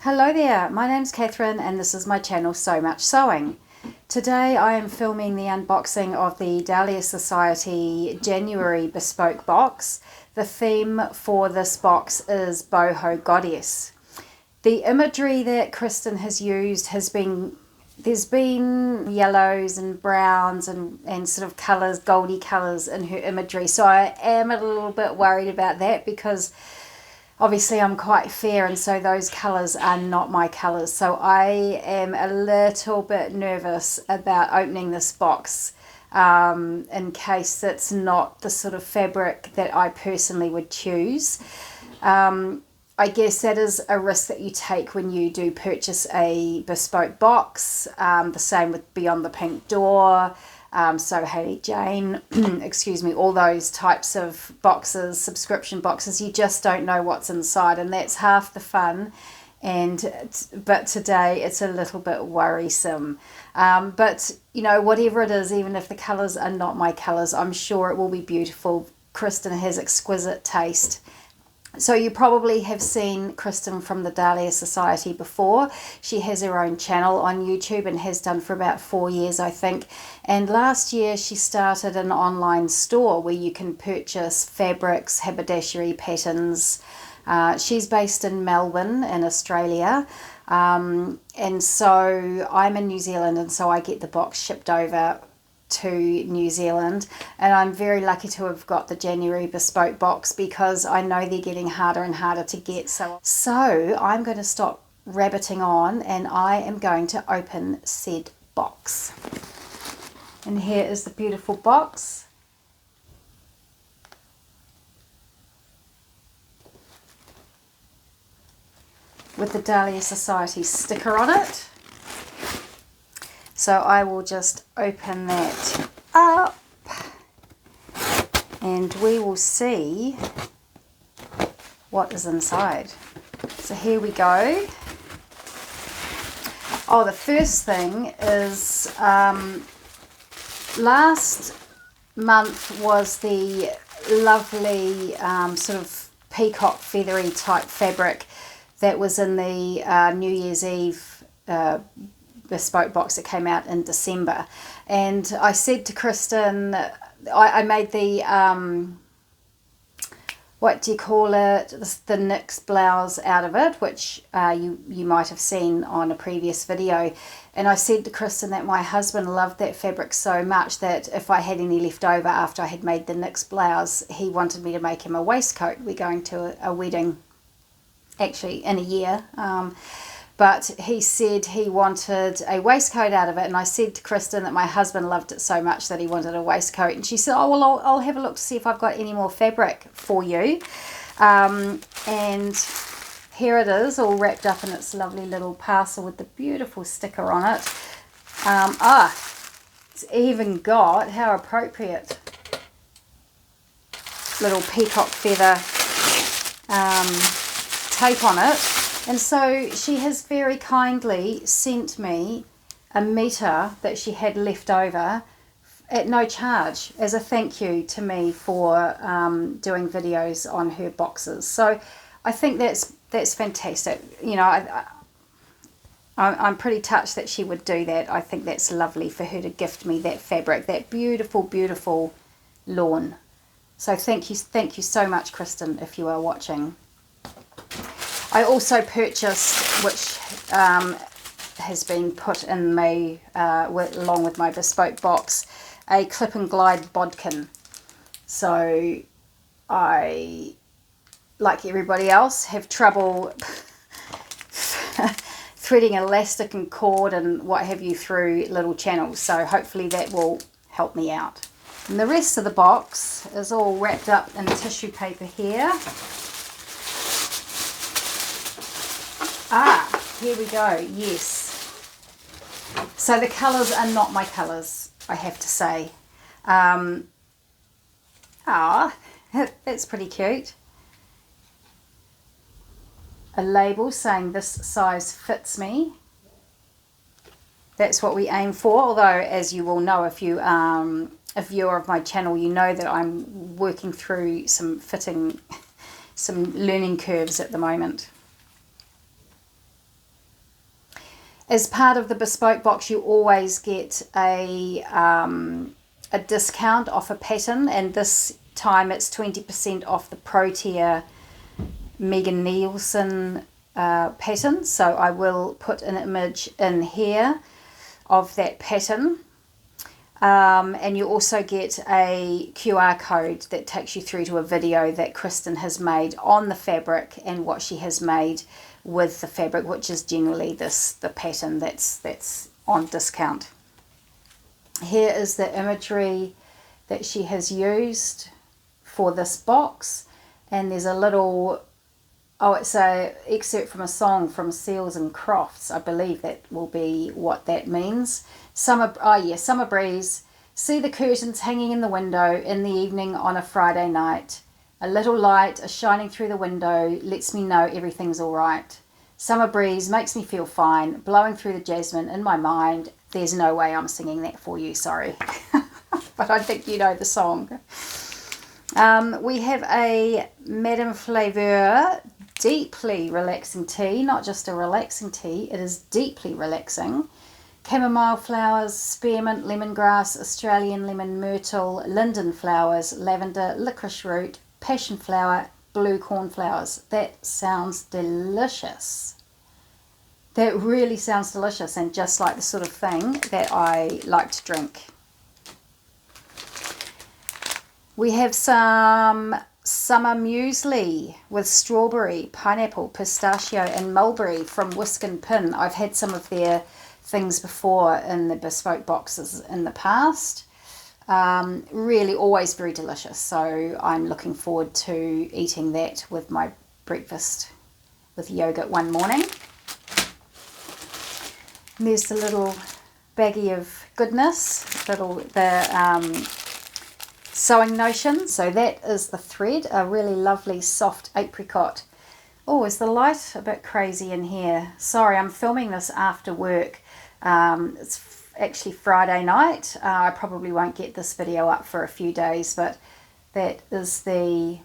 Hello there, my name's Catherine and this is my channel So Much Sewing. Today I am filming the unboxing of the Dahlia Sewciety January Bespoke box. The theme for this box is Boho Goddess. The imagery that Kristen has used has been, there's been yellows and browns and sort of colours, goldy colours in her imagery. So I am a little bit worried about that because obviously I'm quite fair and so those colours are not my colours. So I am a little bit nervous about opening this box in case it's not the sort of fabric that I personally would choose. I guess that is a risk that you take when you do purchase a bespoke box. The same with Beyond the Pink Door. So Hey Jane, excuse me, all those types of boxes, subscription boxes, you just don't know what's inside, and that's half the fun. But today it's a little bit worrisome. But you know, whatever it is, even if the colours are not my colours, I'm sure it will be beautiful. Kristen has exquisite taste. So you probably have seen Kristen from the Dahlia Sewciety before. She has her own channel on YouTube and has done for about 4 years, I think. And last year she started an online store where you can purchase fabrics, haberdashery, patterns. She's based in Melbourne in Australia. And so I'm in New Zealand, and so I get the box shipped over to New Zealand, and I'm very lucky to have got the January Bespoke box because I know they're getting harder and harder to get. So I'm going to stop rabbiting on and I am going to open said box. And here is the beautiful box. With the Dahlia Sewciety sticker on it. So I will just open that up and we will see what is inside. So here we go. Oh, the first thing is last month was the lovely sort of peacock feathery type fabric that was in the New Year's Eve bespoke box that came out in December. And I said to Kristen, I made the what do you call it, the NYX blouse out of it, which you might have seen on a previous video. And I said to Kristen that my husband loved that fabric so much that if I had any left over after I had made the NYX blouse, he wanted me to make him a waistcoat. We're going to a wedding actually in a year. But he said he wanted a waistcoat out of it, and I said to Kristen that my husband loved it so much that he wanted a waistcoat, and she said, oh well, I'll have a look to see if I've got any more fabric for you. And here it is, all wrapped up in its lovely little parcel with the beautiful sticker on it. It's even got, how appropriate, little peacock feather tape on it. And so she has very kindly sent me a metre that she had left over at no charge as a thank you to me for doing videos on her boxes. So I think that's fantastic. You know, I'm pretty touched that she would do that. I think that's lovely for her to gift me that fabric, that beautiful, beautiful lawn. So thank you so much, Kristen, if you are watching. I also purchased, which has been put in my, along with my bespoke box, a clip and glide bodkin. So I, like everybody else, have trouble threading elastic and cord and what have you through little channels. So hopefully that will help me out. And the rest of the box is all wrapped up in tissue paper here. Here we go, yes. So the colours are not my colours, I have to say. That's pretty cute. A label saying this size fits me. That's what we aim for, although as you will know, if you a viewer of my channel, you know that I'm working through some learning curves at the moment. As part of the bespoke box, you always get a discount off a pattern, and this time it's 20% off the Protea Megan Neilson pattern. So I will put an image in here of that pattern. And you also get a QR code that takes you through to a video that Kristen has made on the fabric and what she has made with the fabric, which is generally the pattern that's on discount. Here is the imagery that she has used for this box, and there's a little, it's a excerpt from a song from Seals and Crofts. I believe that will be what that means. Summer breeze. See the curtains hanging in the window in the evening on a Friday night. A little light is shining through the window, lets me know everything's all right. Summer breeze makes me feel fine, blowing through the jasmine in my mind. There's no way I'm singing that for you, sorry. But I think you know the song. We have a Madame Flaveur deeply relaxing tea, not just a relaxing tea, it is deeply relaxing. Chamomile flowers, spearmint, lemongrass, Australian lemon, myrtle, linden flowers, lavender, licorice root, passion flower, blue cornflowers. That sounds delicious. That really sounds delicious, and just like the sort of thing that I like to drink. We have some summer muesli with strawberry, pineapple, pistachio and mulberry from Whisk and Pin. I've had some of their things before in the bespoke boxes in the past. Really always very delicious, so I'm looking forward to eating that with my breakfast with yogurt one morning. And there's the little baggie of goodness, the sewing notion. So that is the thread, a really lovely soft apricot. Oh, is the light a bit crazy in here? Sorry, I'm filming this after work. It's actually Friday night. I probably won't get this video up for a few days, but that is the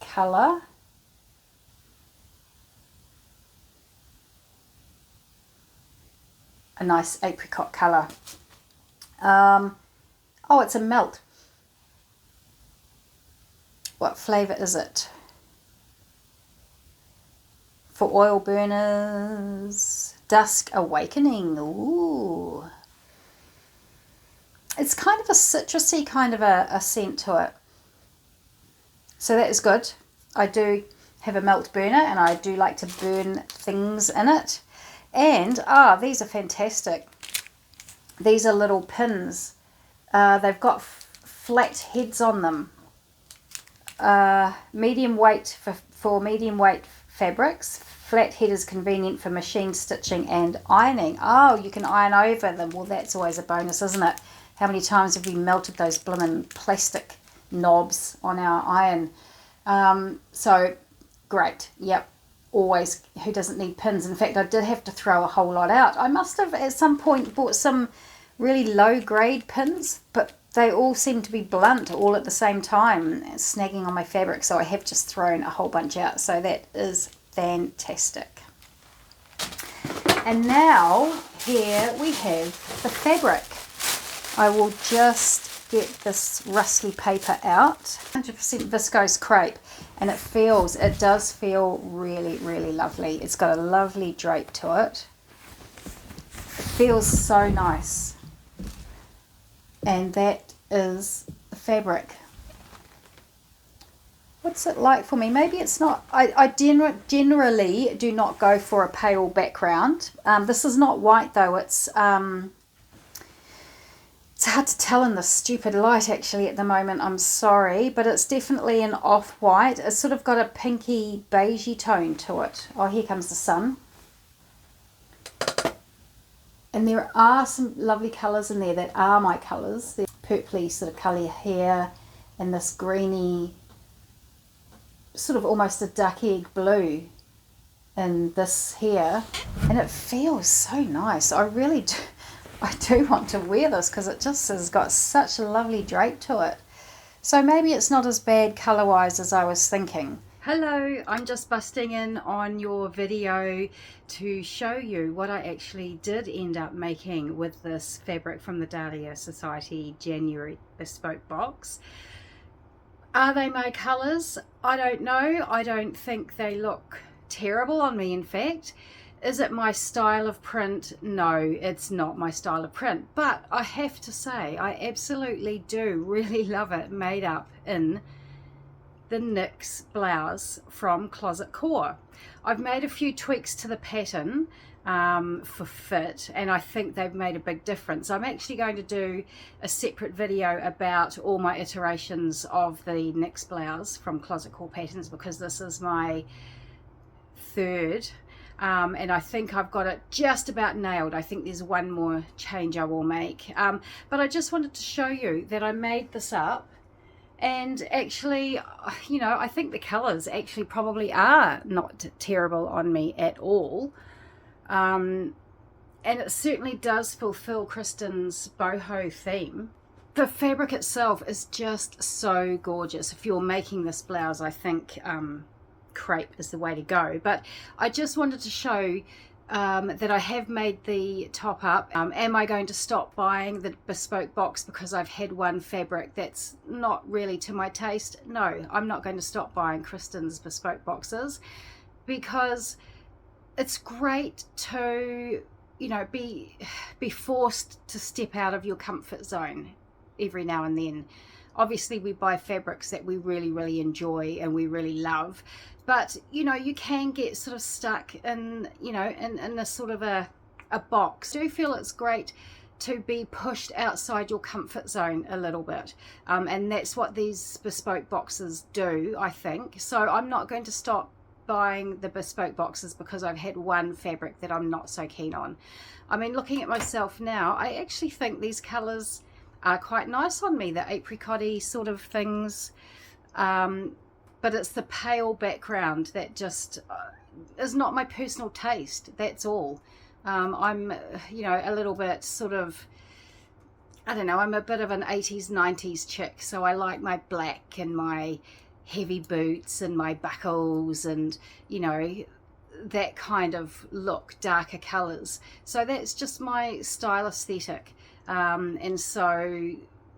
colour. A nice apricot colour. Oh, it's a melt. What flavour is it? For oil burners, Dusk Awakening. Ooh. It's kind of a citrusy kind of a scent to it. So that is good. I do have a melt burner and I do like to burn things in it. And, these are fantastic. These are little pins. They've got flat heads on them. Medium weight for medium weight fabrics. Flat head is convenient for machine stitching and ironing. Oh, you can iron over them. Well, that's always a bonus, isn't it? How many times have we melted those blimmin' plastic knobs on our iron? So, great. Yep. Always. Who doesn't need pins? In fact, I did have to throw a whole lot out. I must have at some point bought some really low grade pins, but they all seem to be blunt all at the same time, snagging on my fabric. So I have just thrown a whole bunch out. So that is fantastic. And now here we have the fabric. I will just get this rustly paper out. 100% viscose crepe, and it does feel really, really lovely. It's got a lovely drape to it. Feels so nice. And that is the fabric. What's it like for me? Maybe it's not. I generally do not go for a pale background. This is not white though. It's hard to tell in this stupid light actually at the moment. I'm sorry, but it's definitely an off-white. It's sort of got a pinky beigey tone to it. Oh, here comes the sun. And there are some lovely colours in there that are my colours. There's purpley sort of colour here, and this greeny, sort of almost a duck egg blue in this here. And it feels so nice. I do want to wear this because it just has got such a lovely drape to it. So maybe it's not as bad colour-wise as I was thinking. Hello, I'm just busting in on your video to show you what I actually did end up making with this fabric from the Dahlia Society January Bespoke box. Are they my colours? I don't know. I don't think they look terrible on me, in fact. Is it my style of print? No, it's not my style of print. But I have to say, I absolutely do really love it made up in the NYX blouse from Closet Core. I've made a few tweaks to the pattern for fit, and I think they've made a big difference. I'm actually going to do a separate video about all my iterations of the NYX blouse from Closet Core patterns, because this is my third, and I think I've got it just about nailed. I think there's one more change I will make, but I just wanted to show you that I made this up. And actually, you know, I think the colours actually probably are not terrible on me at all. And it certainly does fulfill Kristen's boho theme. The fabric itself is just so gorgeous. If you're making this blouse, I think crepe is the way to go. But I just wanted to show that I have made the top up. Am I going to stop buying the bespoke box because I've had one fabric that's not really to my taste? No, I'm not going to stop buying Kristen's bespoke boxes, because it's great to, you know, be forced to step out of your comfort zone every now and then. Obviously we buy fabrics that we really enjoy and we really love, but you know, you can get sort of stuck in, you know, in a sort of a box. I do feel it's great to be pushed outside your comfort zone a little bit, and that's what these bespoke boxes do, I think. So I'm not going to stop buying the bespoke boxes because I've had one fabric that I'm not so keen on. I mean, looking at myself now, I actually think these colors are quite nice on me, the apricot-y sort of things, but it's the pale background that just is not my personal taste, that's all. I'm, you know, a little bit sort of, I don't know, I'm a bit of an 80s 90s chick, so I like my black and my heavy boots and my buckles and, you know, that kind of look, darker colors. So that's just my style aesthetic. And so,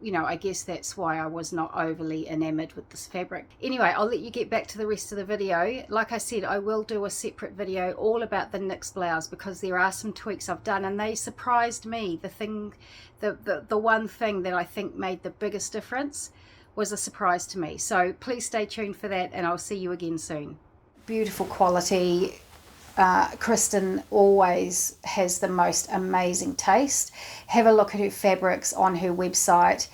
you know, I guess that's why I was not overly enamored with this fabric. Anyway, I'll let you get back to the rest of the video. Like I said, I will do a separate video all about the NYX blouse, because there are some tweaks I've done and they surprised me. The one thing that I think made the biggest difference was a surprise to me. So please stay tuned for that, and I'll see you again soon. Beautiful quality. Kristen always has the most amazing taste. Have a look at her fabrics on her website.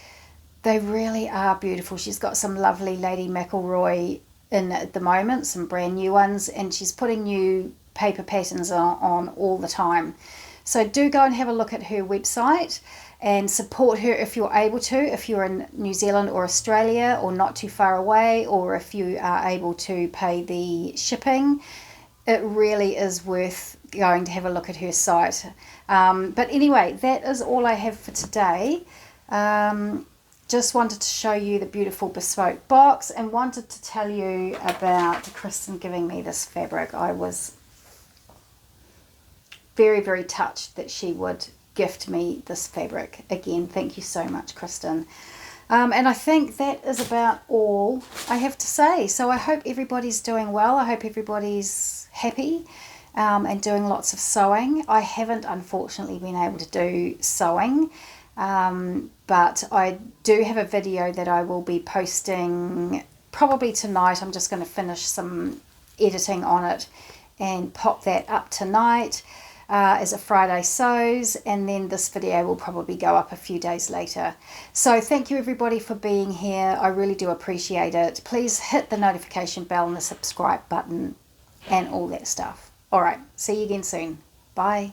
They really are beautiful. She's got some lovely Lady McElroy in at the moment, some brand new ones, and she's putting new paper patterns on all the time. So do go and have a look at her website and support her if you're able to, if you're in New Zealand or Australia or not too far away, or if you are able to pay the shipping. It really is worth going to have a look at her site. But anyway, that is all I have for today. Just wanted to show you the beautiful bespoke box and wanted to tell you about Kristen giving me this fabric. I was very touched that she would gift me this fabric. Again, thank you so much, Kristen. And I think that is about all I have to say. So I hope everybody's doing well. I hope everybody's happy and doing lots of sewing. I haven't, unfortunately, been able to do sewing, but I do have a video that I will be posting probably tonight. I'm just going to finish some editing on it and pop that up tonight. As a Friday sews, and then this video will probably go up a few days later. So thank you everybody for being here. I really do appreciate it. Please hit the notification bell and the subscribe button and all that stuff. All right, see you again soon. Bye.